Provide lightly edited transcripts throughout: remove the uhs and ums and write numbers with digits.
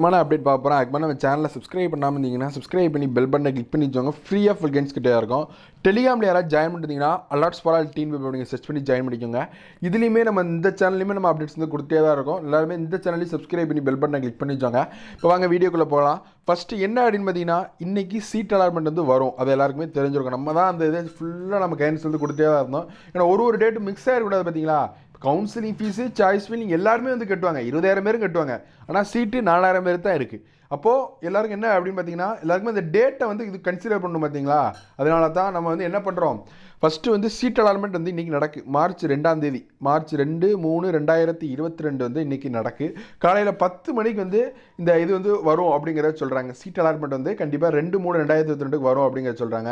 Update பார்க்க போகிறோம். அதுக்கு நம்ம சேனலை சப்ஸ்கிரைப் பண்ணாமல் இருந்தீங்கன்னா சப்ஸ்கிரைப் பண்ணி பெல் பட்டனை கிளிக் பண்ணி வச்சோங்க. ஃப்ரீயாக ஃபுல் கேம்ஸ் கிட்டே இருக்கும். டெலிகிராமில் யாராவது ஜாயின் பண்ணிட்டீங்கன்னா அலாட்ஸ் ஃபார் ஆல் டீம் நீங்கள் சர்ச் பண்ணி ஜாயின் பண்ணிக்கோங்க. இதுலேயுமே நம்ம இந்த சேனல்லையுமே நம்ம அப்டேட்ஸ் வந்து கொடுத்தே தான் இருக்கும். எல்லாருமே இந்த சேனலையும் சப்ஸ்கிரைப் பண்ணி பெல் பட்டனை கிளிக் பண்ணி வச்சோங்க. இப்போ வாங்க வீடியோக்குள்ளே போகலாம். ஃபஸ்ட்டு என்ன அப்படின்னு பார்த்தீங்கன்னா இன்றைக்கி சீட் அலாட்மெண்ட் வந்து வரும். அது எல்லாருக்குமே தெரிஞ்சிருக்கும். நம்ம தான் அந்த இதை ஃபுல்லாக நம்ம கைண்ட்ஸ் வந்து கொடுத்தே தான் இருந்தோம். ஏன்னா ஒரு டேட்டு மிக்ஸ் ஆகிடக்கூடாது. பார்த்தீங்களா, கவுன்சிலிங் ஃபீஸு சாய்ஸ் ஃபீலிங் எல்லாருமே வந்து கட்டுவாங்க. 20,000 பேரும் கட்டுவாங்க. ஆனால் சீட்டு 4,000 பேர் தான் இருக்குது. அப்போது எல்லாருக்கும் என்ன அப்படின்னு பார்த்தீங்கன்னா எல்லாருக்குமே இந்த டேட்டை வந்து இது கன்சிடர் பண்ணணும். பார்த்தீங்களா, அதனால தான் நம்ம வந்து என்ன பண்ணுறோம், ஃபஸ்ட்டு வந்து சீட் அலாட்மெண்ட் வந்து இன்றைக்கி நடக்கு. மார்ச் 2 மார்ச் 2/3/2022 வந்து இன்றைக்கி நடக்கு. காலையில் 10 மணிக்கு வந்து இந்த இது வந்து வரும் அப்படிங்கிறத சொல்கிறாங்க. சீட் அலாட்மெண்ட் வந்து கண்டிப்பாக 2/3/2022 வரும் அப்படிங்கிறத சொல்கிறாங்க.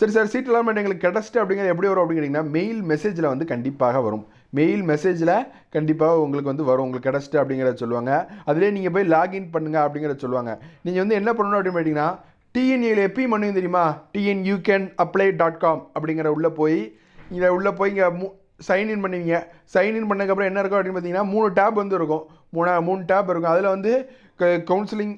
சரி சார், சீட் அலாட்மெண்ட் எங்களுக்கு கிடச்சிட்டு அப்படிங்கிறது எப்படி வரும் அப்படிங்கிறீங்கன்னா மெயில் மெசேஜில் வந்து கண்டிப்பாக வரும். மெயில் மெசேஜில் கண்டிப்பாக உங்களுக்கு வந்து வரும். உங்களுக்கு கிடச்சிட்டு அப்படிங்கிறத சொல்லுவாங்க. அதிலே நீங்கள் போய் லாகின் பண்ணுங்கள் அப்படிங்கிறத சொல்லுவாங்க. நீங்கள் வந்து என்ன பண்ணணும் அப்படின்னு பார்த்தீங்கன்னா டிஎன்ஏல எப்பயும் பண்ணுவீங்க தெரியுமா, TNUCANApply.com அப்படிங்கிற உள்ளே போய் இங்கே சைன்இன் பண்ணுவீங்க. சைன்இன் பண்ணதுக்கப்புறம் என்ன இருக்கும் அப்படின்னு பார்த்தீங்கன்னா 3 டேப் வந்து இருக்கும். 3 டேப் இருக்கும். அதில் வந்து கவுன்சிலிங்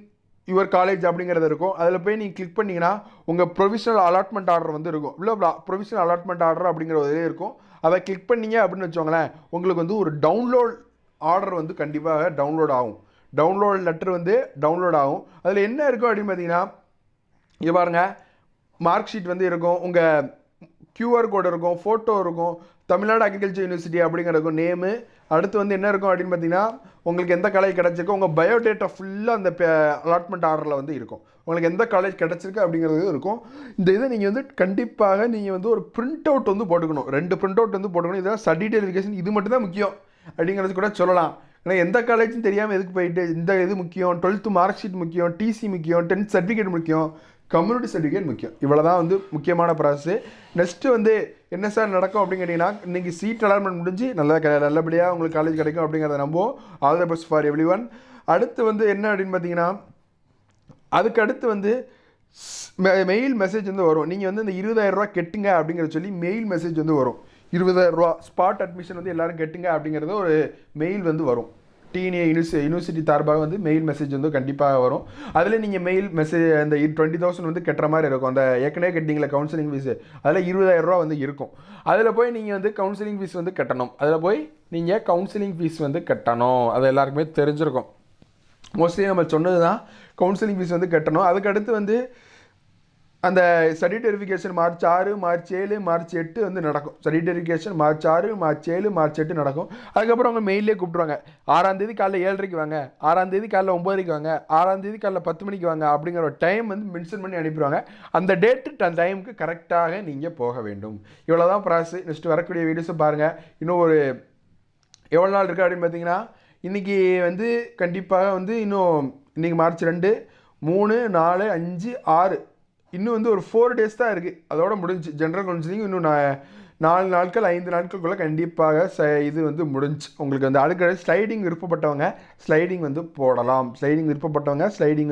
யுவர் காலேஜ் அப்படிங்கிறது இருக்கும். அதில் போய் நீங்கள் கிளிக் பண்ணிங்கன்னா உங்கள் ப்ரொவிஷனல் அலாட்மெண்ட் ஆர்டர் வந்து இருக்கும். இல்லை, ப்ரொவிஷனல் அலாட்மெண்ட் ஆர்டர் அப்படிங்கிற ஒரு இதே இருக்கும். அதை கிளிக் பண்ணிங்க அப்படின்னு வச்சுக்கோங்களேன், உங்களுக்கு வந்து ஒரு டவுன்லோட் ஆர்டர் வந்து கண்டிப்பாக டவுன்லோட் ஆகும். டவுன்லோட் லெட்டர் வந்து டவுன்லோட் ஆகும். அதில் என்ன இருக்கும் அப்படின்னு பார்த்தீங்கன்னா இங்கே பாருங்கள், மார்க் ஷீட் வந்து இருக்கும், உங்கள் QR கோடு இருக்கும், ஃபோட்டோ இருக்கும், தமிழ்நாடு அக்ரிகல்ச்சர் யூனிவர்சிட்டி அப்படிங்கிறதுக்கும் நேமு. அடுத்து வந்து என்ன இருக்கும் அப்படின்னு பார்த்தீங்கன்னா உங்களுக்கு எந்த காலேஜ் கிடச்சிருக்கோ உங்கள் பயோடேட்டா ஃபுல்லாக அந்த அலாட்மெண்ட் ஆர்டரில் வந்து இருக்கும். உங்களுக்கு எந்த காலேஜ் கிடச்சிருக்கு அப்படிங்கிறது இருக்கும். இந்த இதை நீங்கள் வந்து கண்டிப்பாக நீங்கள் வந்து ஒரு பிரிண்ட் அவுட் வந்து போட்டுக்கணும். 2 பிரிண்ட் அவுட் வந்து போட்டுக்கணும். இதெல்லாம் சர்டிஃபிகேட் வெரிஃபிகேஷன் இது மட்டும் தான் முக்கியம் அப்படிங்கிறது கூட சொல்லலாம். ஏன்னா எந்த காலேஜும் தெரியாமல் எதுக்கு போயிட்டு, இந்த இது முக்கியம், 12th மார்க் ஷீட் முக்கியம், டிசி முக்கியம், 10th சர்டிஃபிகேட் முக்கியம், கம்யூனிட்டி சர்டிஃபிகேட் முக்கியம். இவ்வளோ தான் வந்து முக்கியமான ப்ராசஸ். நெக்ஸ்ட்டு வந்து என்ன சார் நடக்கும் அப்படின்னு கேட்டிங்கன்னா இன்றைக்கி சீட் அலாட்மெண்ட் முடிஞ்சு நல்லபடியாக உங்களுக்கு காலேஜ் கிடைக்கும் அப்படிங்கிறத நம்புவோம். All the best for every one. அடுத்து வந்து என்ன அப்படின்னு பார்த்தீங்கன்னா அதுக்கு அடுத்து வந்து மெயில் மெசேஜ் வந்து வரும். நீங்கள் வந்து இந்த 20,000 ரூபா கெட்டுங்க அப்படிங்கிறத சொல்லி மெயில் மெசேஜ் வந்து வரும். 20,000 ரூபா ஸ்பாட் அட்மிஷன் வந்து எல்லோரும் கெட்டுங்க அப்படிங்கிறது ஒரு மெயில் வந்து வரும். TNA யூனிவர்சிட்டி சார்பாக வந்து மெயில் மெசேஜ் வந்து கண்டிப்பாக வரும். அதில் நீங்கள் மெயில் மெசேஜ் அந்த 20,000 வந்து கட்டுற மாதிரி இருக்கும். அந்த ஏற்கனவே கட்டிங்களா கவுன்சிலிங் ஃபீஸு, அதில் 20,000 ரூபா வந்து இருக்கும். அதில் போய் நீங்கள் வந்து கவுன்சிலிங் ஃபீஸ் வந்து கட்டணும். அதில் போய் நீங்கள் கவுன்சிலிங் ஃபீஸ் வந்து கட்டணும். அது எல்லாருக்குமே தெரிஞ்சிருக்கும். மோஸ்ட்லி நம்ம சொன்னது தான் கவுன்சிலிங் ஃபீஸ் வந்து கட்டணும். அதுக்கடுத்து வந்து அந்த certificate verification March 6, March 7, March 8 வந்து நடக்கும். Certificate verification March 6, March 7, March 8 நடக்கும். அதுக்கப்புறம் அவங்க மெயிலே கூப்பிட்ருவாங்க. 6ஆம் தேதி காலைல 7:30 வாங்க, 6ஆம் தேதி காலைல 9:00 வாங்க, 6ஆம் தேதி காலைல 10 மணிக்கு வாங்க அப்படிங்கிற ஒரு டைம் வந்து மென்ஷன் பண்ணி அனுப்பிடுவாங்க. அந்த டேட்டு அந்த டைமுக்கு கரெக்டாக நீங்கள் போக வேண்டும். இவ்வளோ தான் ப்ராசஸ். நெக்ஸ்ட்டு வரக்கூடிய வீடியோஸை பாருங்கள். இன்னும் ஒரு எவ்வளோ நாள் இருக்குது அப்படின்னு பார்த்தீங்கன்னா இன்றைக்கி வந்து கண்டிப்பாக வந்து இன்னும் இன்றைக்கி March 2, 3, 4, 5, 6 இன்னும் வந்து ஒரு 4 days தான் இருக்குது. அதோட முடிஞ்சு ஜென்ரல் கவுன்சிலிங். இன்னும் 4 நாட்கள் 5 நாட்களுக்குள்ளே கண்டிப்பாக இது வந்து முடிஞ்சு. உங்களுக்கு வந்து அடுத்த ஸ்லைடிங் விருப்பப்பட்டவங்க ஸ்லைடிங் வந்து போடலாம். ஸ்லைடிங்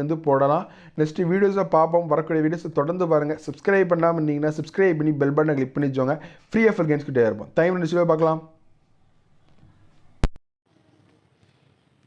வந்து போடலாம். நெக்ஸ்ட்டு வீடியோஸை பார்ப்போம். வரக்கூடிய வீடியோஸை தொடர்ந்து பாருங்கள். சப்ஸ்கிரைப் பண்ணாமல் இருந்தீங்கன்னா சப்ஸ்கிரைப் பண்ணி பெல் பட்டனை கிளிக் பண்ணி வச்சோங்க. ஃப்ரீ ஆஃபர் கேம்ஸ் கிட்டே இருப்போம். டைம் நினச்சிவே பார்க்கலாம்.